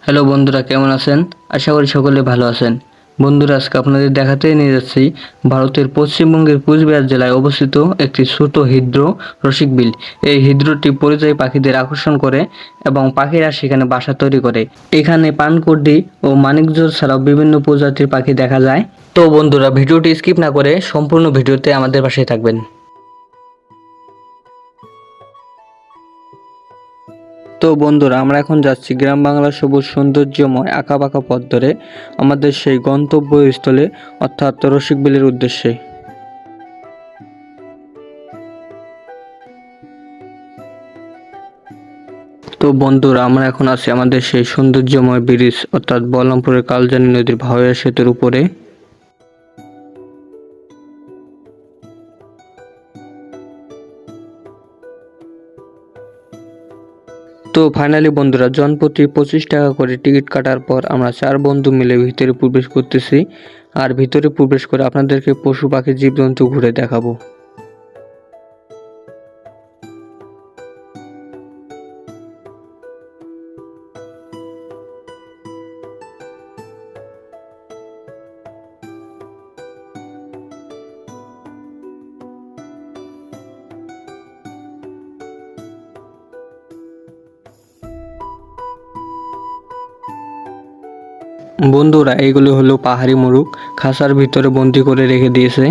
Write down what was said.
Hello বন্ধুরা, কেমন আছেন? আশা করি সকলে ভালো আছেন। বন্ধুরা, আজকে আপনাদের দেখাতে নিয়ে যাচ্ছি ভারতের পশ্চিমবঙ্গের কুচবিহার জেলায় অবস্থিত একটি ছোট হ্রদ রসিকবিল। এই হ্রদটি পরিযায়ী পাখিদের আকর্ষণ করে এবং পাখিরা সেখানে বাসা তৈরি করে। এখানে পানকৌড়ি ও মানিকজোড় ছাড়াও বিভিন্ন প্রজাতির পাখি দেখা যায়। তো বন্ধুরা, ভিডিওটি স্কিপ না করে সম্পূর্ণ ভিডিওতে আমাদের পাশে থাকবেন। তো বন্ধুরা, আমরা এখন যাচ্ছি গ্রাম বাংলার সবুজ সৌন্দর্যময় আঁকাবাঁকা পথ ধরে আমাদের সেই গন্তব্যস্থলে অর্থাৎ রসিকবিলের উদ্দেশ্যে। তো বন্ধুরা, আমরা এখন আছি আমাদের সেই সৌন্দর্যময় ব্রিজ অর্থাৎ বলরামপুরের কালজানি নদীর ভাওয়া সেতুর উপরে। তো ফাইনালি বন্ধুরা, জনপ্রতি 25 টাকা করে টিকিট কাটার পর আমরা 4 বন্ধু মিলে ভিতরে প্রবেশ করতেছি। আর ভিতরে প্রবেশ করে আপনাদেরকে পশু পাখি জীবজন্তু ঘুরে দেখাবো। বন্ধুরা, এইগুলো হলো পাহাড়ি মোরগ, খাঁচার ভিতরে বন্দি করে রেখে দিয়েছে।